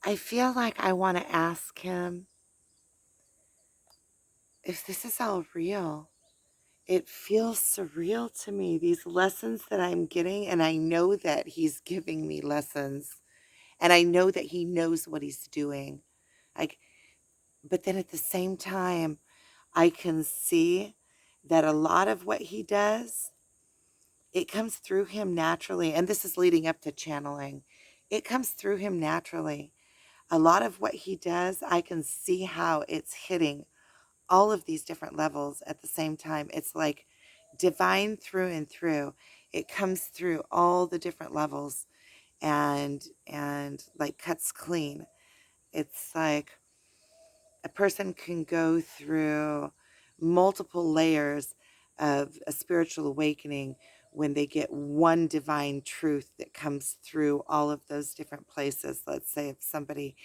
I feel like I want to ask him if this is all real. It feels surreal to me, these lessons that I'm getting, and I know that he's giving me lessons, and I know that he knows what he's doing. Like, but then at the same time, I can see that a lot of what he does, it comes through him naturally. And this is leading up to channeling. It comes through him naturally. A lot of what he does, I can see how it's hitting all of these different levels at the same time. It's like divine through and through. It comes through all the different levels and like cuts clean. It's like a person can go through multiple layers of a spiritual awakening when they get one divine truth that comes through all of those different places. Let's say if somebody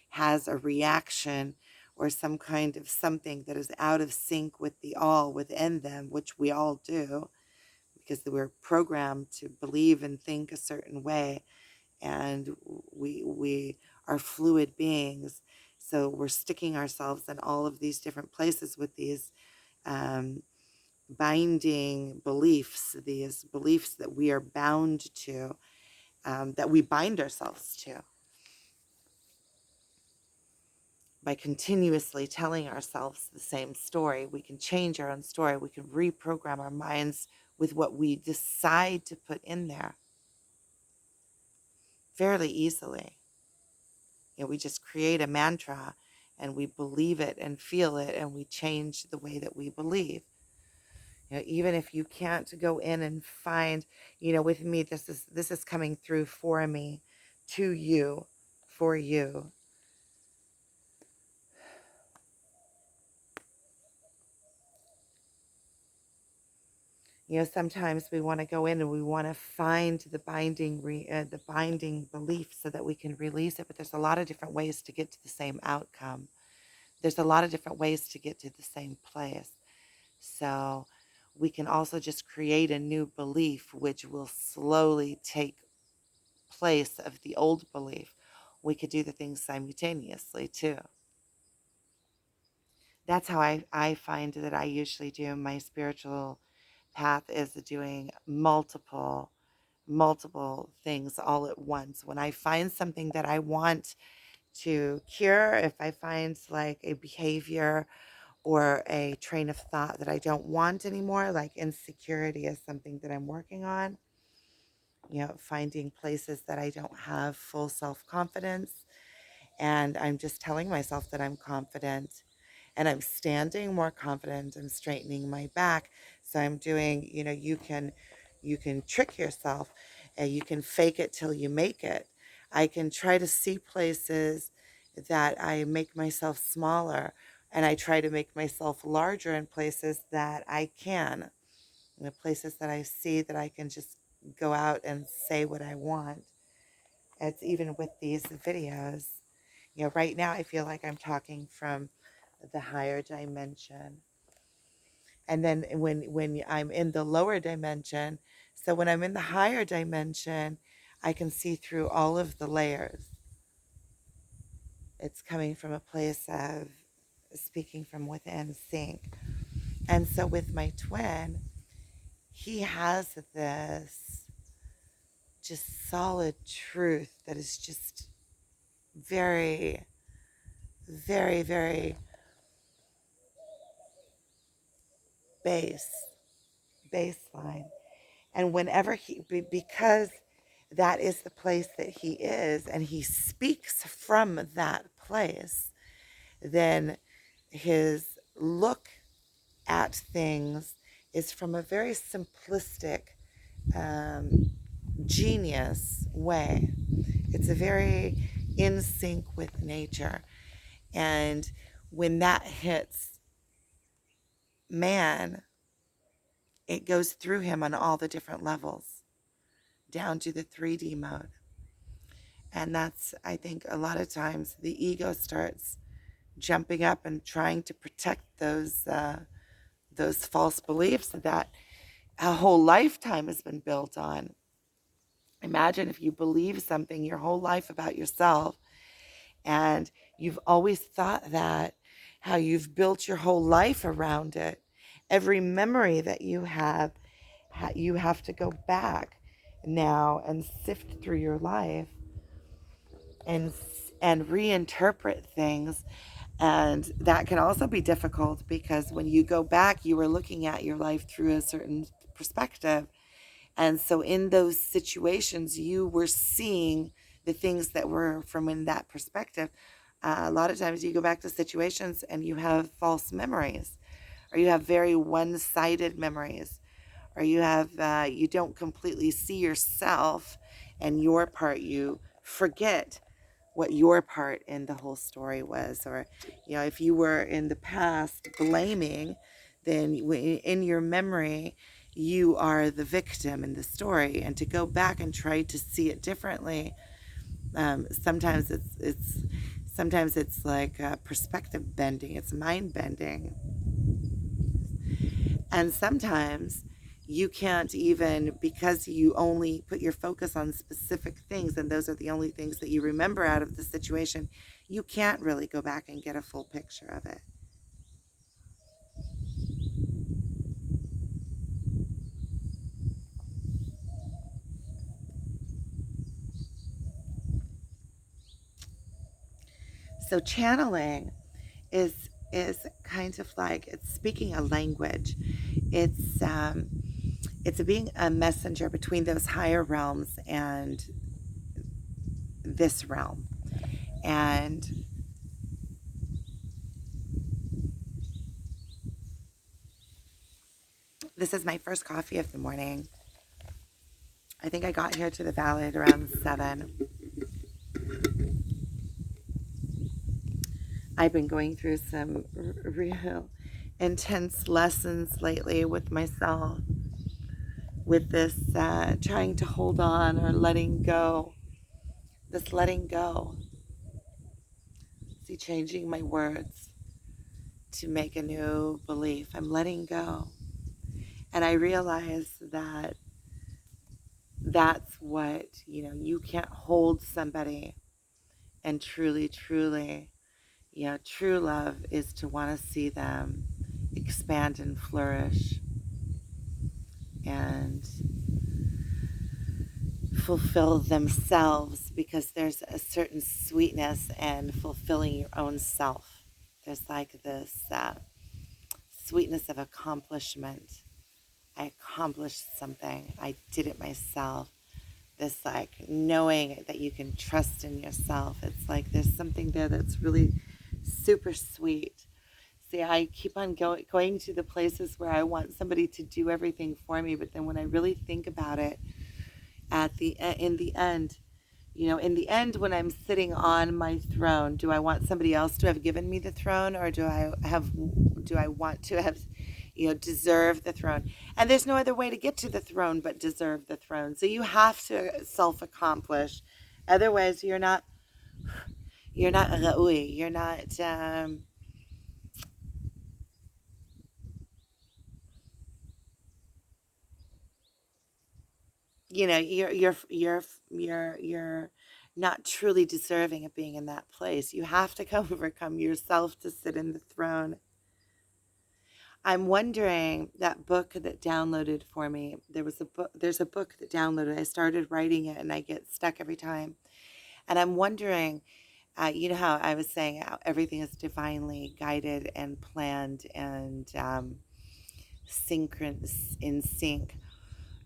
has a reaction or some kind of something that is out of sync with the all within them, which we all do, because we're programmed to believe and think a certain way, and we are fluid beings. So we're sticking ourselves in all of these different places with these um, binding beliefs, these beliefs that we are bound to, that we bind ourselves to by continuously telling ourselves the same story. We can change our own story. We can reprogram our minds with what we decide to put in there fairly easily. We just create a mantra and we believe it and feel it, and we change the way that we believe. Even if you can't go in and find, with me, this is coming through for me, to you, for you. Sometimes we want to go in and we want to find the binding belief so that we can release it, but there's a lot of different ways to get to the same outcome. There's a lot of different ways to get to the same place. So we can also just create a new belief, which will slowly take place of the old belief. We could do the things simultaneously too. That's how I find that I usually do my spiritual path, is doing multiple things all at once. When I find something that I want to cure, if I find like a behavior or a train of thought that I don't want anymore, like insecurity is something that I'm working on, finding places that I don't have full self-confidence, and I'm just telling myself that I'm confident, and I'm standing more confident. I'm straightening my back. So I'm doing, you can trick yourself, and you can fake it till you make it. I can try to see places that I make myself smaller, and I try to make myself larger in places that I can, in the places that I see that I can just go out and say what I want. It's even with these videos. Right now I feel like I'm talking from the higher dimension. And then when I'm in the lower dimension, so when I'm in the higher dimension, I can see through all of the layers. It's coming from a place of speaking from within sync. And so with my twin, he has this just solid truth that is just very, very, very base, baseline. And whenever because that is the place that he is, and he speaks from that place, then his look at things is from a very simplistic, um, genius way. It's a very in sync with nature. And when that hits man, it goes through him on all the different levels, down to the 3D mode. And that's, I think, a lot of times the ego starts jumping up and trying to protect those false beliefs that a whole lifetime has been built on. Imagine if you believe something your whole life about yourself, And you've always thought that, how you've built your whole life around it. Every memory that you have to go back now and sift through your life and reinterpret things. And that can also be difficult because when you go back, you were looking at your life through a certain perspective. And so in those situations, you were seeing the things that were from in that perspective. A lot of times you go back to situations and you have false memories, or you have very one-sided memories, or you don't completely see yourself and your part. You forget what your part in the whole story was. Or, if you were in the past blaming, then in your memory, you are the victim in the story. And to go back and try to see it differently, sometimes it's like perspective bending, it's mind bending. And sometimes you can't even, because you only put your focus on specific things and those are the only things that you remember out of the situation, you can't really go back and get a full picture of it. So channeling is kind of like, it's speaking a language. It's being a messenger between those higher realms and this realm. And this is my first coffee of the morning. I think I got here to the valley at around 7. I've been going through some real intense lessons lately with myself, with this trying to hold on or letting go. This letting go. See, changing my words to make a new belief. I'm letting go. And I realize that that's what, you can't hold somebody and truly, truly, true love is to want to see them expand and flourish and fulfill themselves, because there's a certain sweetness in fulfilling your own self. There's like this sweetness of accomplishment. I accomplished something. I did it myself. This like knowing that you can trust in yourself. It's like there's something there that's really super sweet. See, I keep on going to the places where I want somebody to do everything for me, but then when I really think about it, in the end, when I'm sitting on my throne, do I want somebody else to have given me the throne, or do I want to have, deserve the throne? And there's no other way to get to the throne but deserve the throne. So you have to self-accomplish. Otherwise, you're not ra'ui. You're not. You're not truly deserving of being in that place. You have to overcome yourself to sit in the throne. I'm wondering, that book that downloaded for me, there's a book that downloaded. I started writing it and I get stuck every time. And I'm wondering, you know how I was saying how everything is divinely guided and planned and in sync.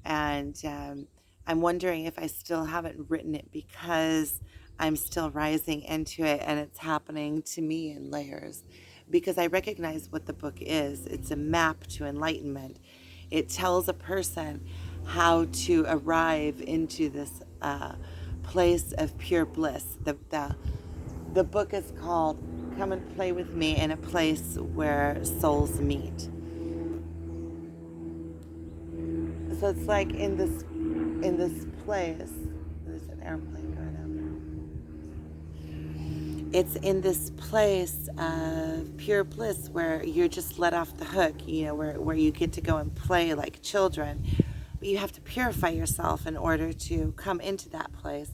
And I'm wondering if I still haven't written it because I'm still rising into it and it's happening to me in layers. Because I recognize what the book is. It's a map to enlightenment. It tells a person how to arrive into this place of pure bliss. The book is called Come and Play with Me in a Place Where Souls Meet. So it's like in this place, there's an airplane going over. It's in this place of pure bliss where you're just let off the hook, where you get to go and play like children. But you have to purify yourself in order to come into that place.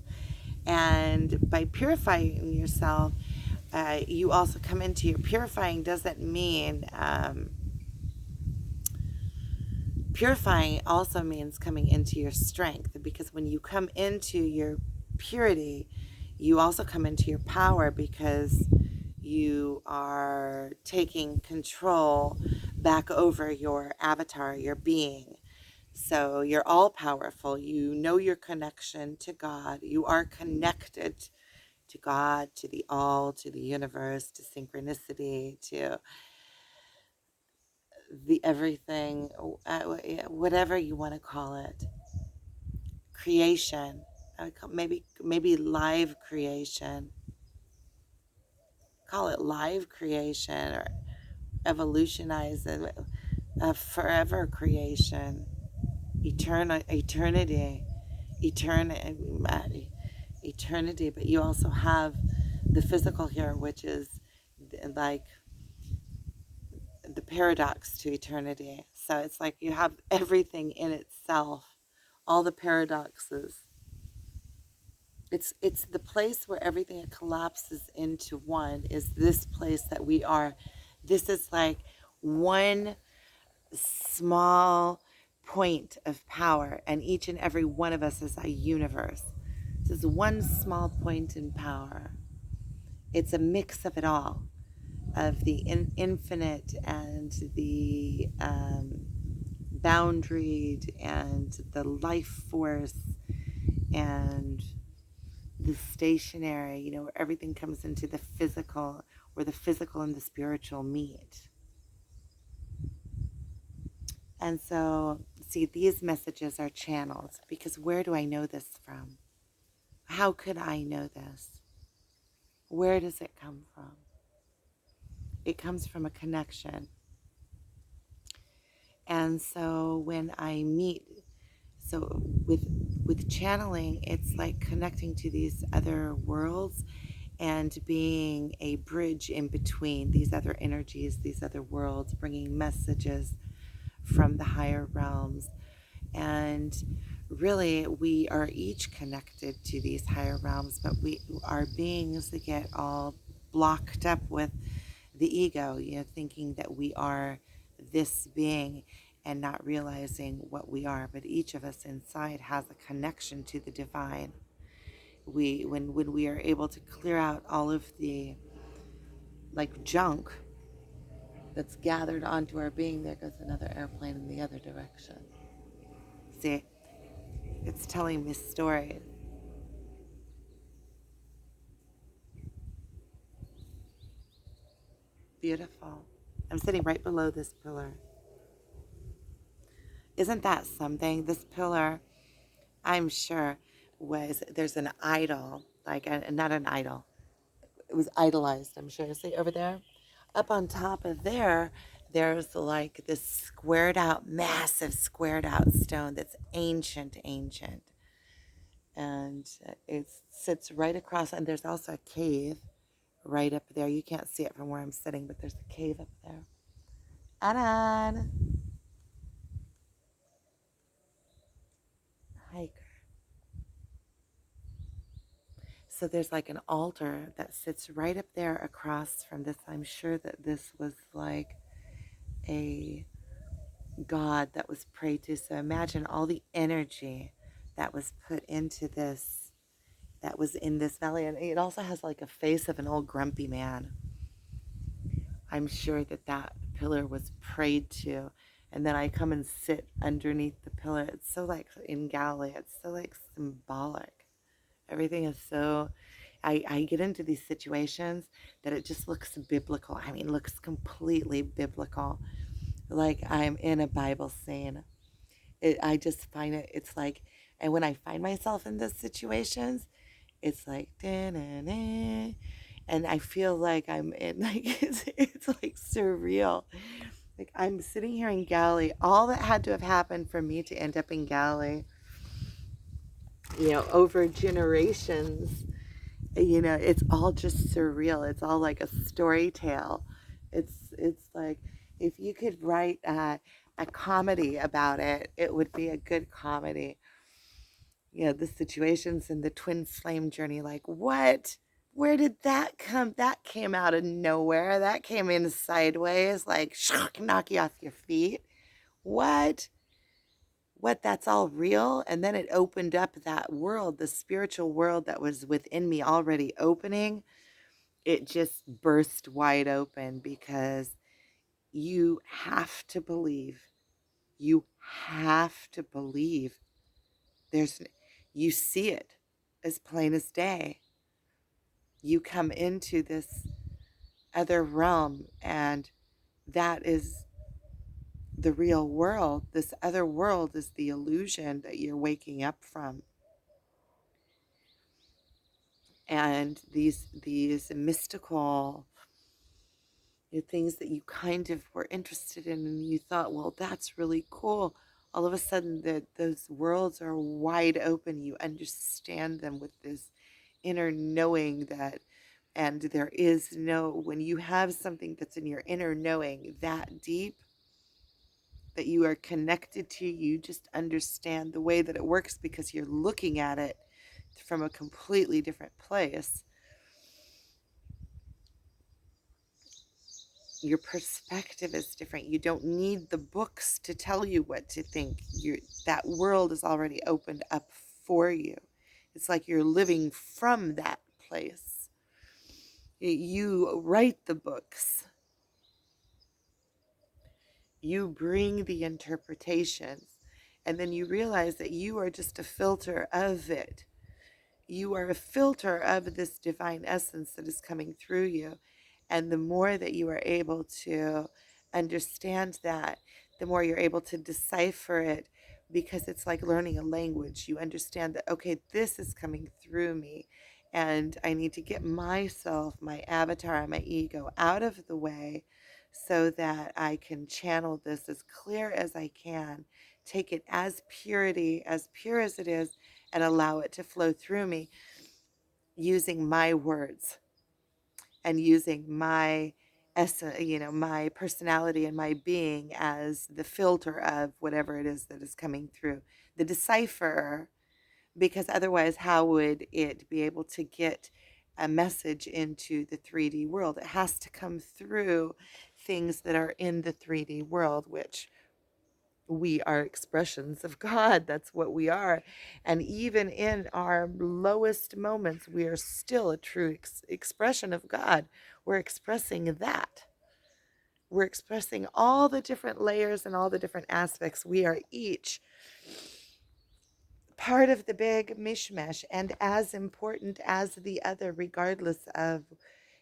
And by purifying yourself, You also come into your purifying doesn't mean purifying also means coming into your strength, because when you come into your purity, you also come into your power, because you are taking control back over your avatar, your being. So you're all powerful. You know your connection to God. You are connected to God, to the all, to the universe, to synchronicity, to the everything, whatever you want to call it. Creation. Maybe live creation. Call it live creation, or evolutionize it. Forever creation. Eternity, but you also have the physical here, which is like the paradox to eternity. So it's like you have everything in itself, all the paradoxes. It's the place where everything collapses into one, is this place that we are. This is like one small point of power, and each and every one of us is a universe. This is one small point in power. It's a mix of it all, of the infinite and the boundaried and the life force and the stationary, where everything comes into the physical, where the physical and the spiritual meet. And so, see, these messages are channeled, because where do I know this from? How could I know this? Where does it come from? It comes from a connection. And so when I meet, so with channeling, it's like connecting to these other worlds and being a bridge in between these other energies, these other worlds, bringing messages from the higher realms. And really, we are each connected to these higher realms, but we are beings that get all blocked up with the ego, thinking that we are this being and not realizing what we are. But each of us inside has a connection to the divine. When we are able to clear out all of the like junk that's gathered onto our being, there goes another airplane in the other direction. See, it's telling me stories. Beautiful. I'm sitting right below this pillar. Isn't that something? This pillar, I'm sure, there's an idol, like not an idol. It was idolized, I'm sure. See over there? Up on top of there, there's like this squared out, massive squared out stone that's ancient, ancient. And it sits right across, and there's also a cave right up there. You can't see it from where I'm sitting, but there's a cave up there. Anan! Hiker. So there's like an altar that sits right up there across from this. I'm sure that this was like a god that was prayed to. So imagine all the energy that was put into this, that was in this valley. And it also has like a face of an old grumpy man. I'm sure that that pillar was prayed to. And then I come and sit underneath the pillar. It's so like in Galilee, it's so like symbolic. Everything is so, I get into these situations that it just looks biblical. I mean, looks completely biblical. Like I'm in a Bible scene. I just find it, it's like, and when I find myself in those situations, it's like, da-na-na, and I feel like I'm in, like, it's like surreal. Like I'm sitting here in Galilee. All that had to have happened for me to end up in Galilee, over generations. It's all just surreal. It's all like a story tale. It's like if you could write a comedy about it, it would be a good comedy. The situations in the twin flame journey, like what Where did that come? That came out of nowhere. That came in sideways, like shock, knock you off your feet. What? What? That's all real? And then it opened up that world, the spiritual world that was within me already opening. It just burst wide open because you have to believe. You have to believe. There's, you see it as plain as day. You come into this other realm, and that is the real world. This other world is the illusion that you're waking up from. And these mystical things that you kind of were interested in, and you thought, well, that's really cool. All of a sudden, those worlds are wide open. You understand them with this inner knowing that, and there is no, when you have something that's in your inner knowing that deep, that you are connected to, you just understand the way that it works because you're looking at it from a completely different place. Your perspective is different. You don't need the books to tell you what to think. That world is already opened up for you. It's like you're living from that place. You write the books. You bring the interpretations. And then you realize that you are just a filter of it. You are a filter of this divine essence that is coming through you. And the more that you are able to understand that, the more you're able to decipher it, because it's like learning a language. You understand that, okay, this is coming through me, and I need to get myself, my avatar, and my ego out of the way so that I can channel this as clear as I can, take it as purity, as pure as it is, and allow it to flow through me using my words and using my essence, my personality and my being as the filter of whatever it is that is coming through. The decipherer, because otherwise, how would it be able to get a message into the 3D world? It has to come through things that are in the 3D world, which we are expressions of God. That's what we are. And even in our lowest moments, we are still a true expression of God. We're expressing that. We're expressing all the different layers and all the different aspects. We are each part of the big mishmash and as important as the other, regardless of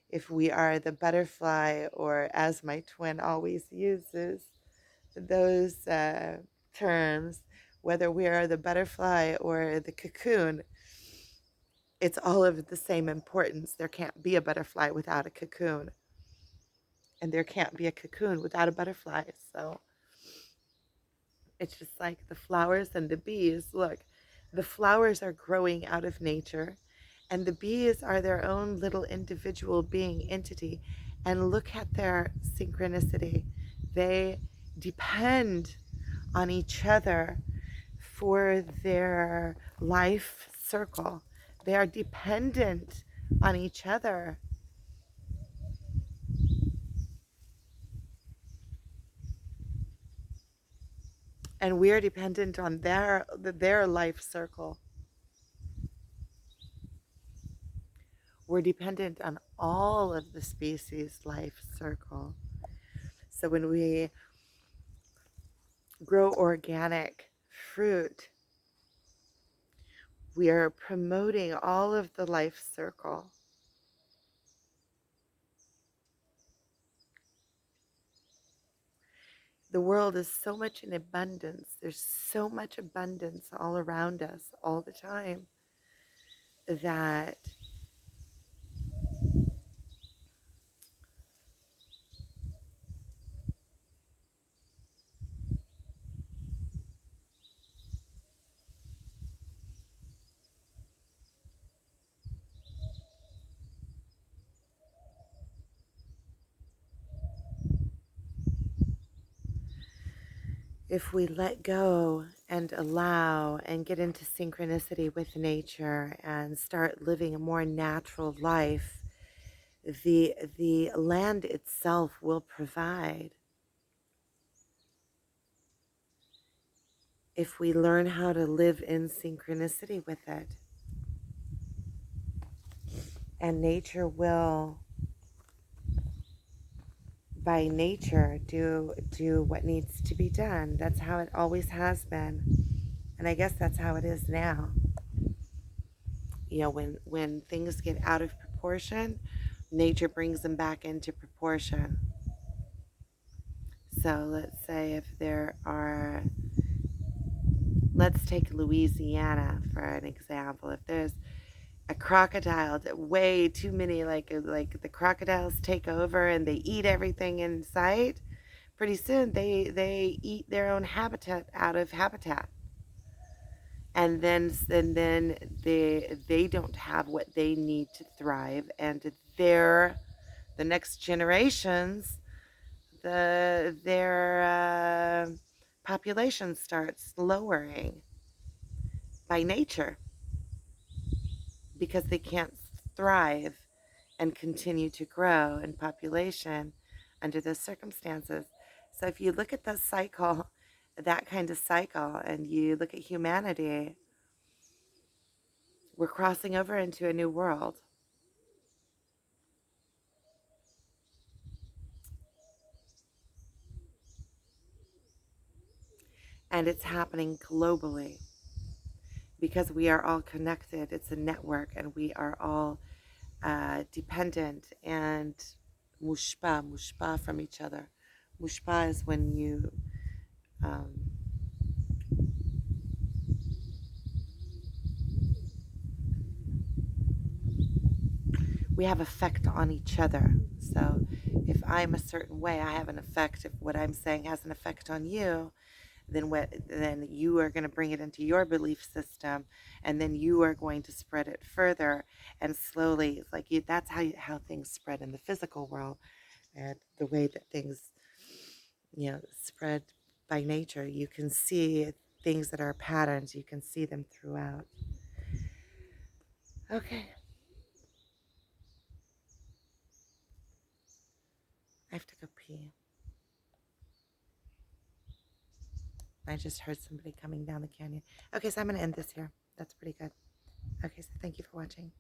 if we are the butterfly, or as my twin always uses those terms, whether we are the butterfly or the cocoon, it's all of the same importance. There can't be a butterfly without a cocoon, and there can't be a cocoon without a butterfly. So it's just like the flowers and the bees. Look, the flowers are growing out of nature, and the bees are their own little individual being entity. And look at their synchronicity. They depend on each other for their life circle. They are dependent on each other. And we are dependent on their life circle. We're dependent on all of the species' life circle. So when we grow organic fruit, we are promoting all of the life circle. The world is so much in abundance. There's so much abundance all around us all the time that if we let go and allow and get into synchronicity with nature and start living a more natural life, the land itself will provide. If we learn how to live in synchronicity with it, and nature will, by nature, do what needs to be done. That's how it always has been, and I guess that's how it is now. You know, when things get out of proportion, nature brings them back into proportion. So let's say if there are, let's take Louisiana for an example. If there's a crocodile, way too many, like the crocodiles take over and they eat everything in sight, pretty soon they eat their own habitat out of habitat. And then they don't have what they need to thrive, and the next generations, their population starts lowering by nature because they can't thrive and continue to grow in population under those circumstances. So if you look at the cycle, that kind of cycle, and you look at humanity, we're crossing over into a new world. And it's happening globally because we are all connected. It's a network, and we are all dependent and mushpa from each other. Mushpa is when you um, we have effect on each other. So if I'm a certain way, I have an effect. If what I'm saying has an effect on you, then you are going to bring it into your belief system, and then you are going to spread it further, and slowly, it's like that's how things spread in the physical world, and the way that things, spread by nature. You can see things that are patterns. You can see them throughout. Okay, I have to go pee. I just heard somebody coming down the canyon. Okay, so I'm going to end this here. That's pretty good. Okay, so thank you for watching.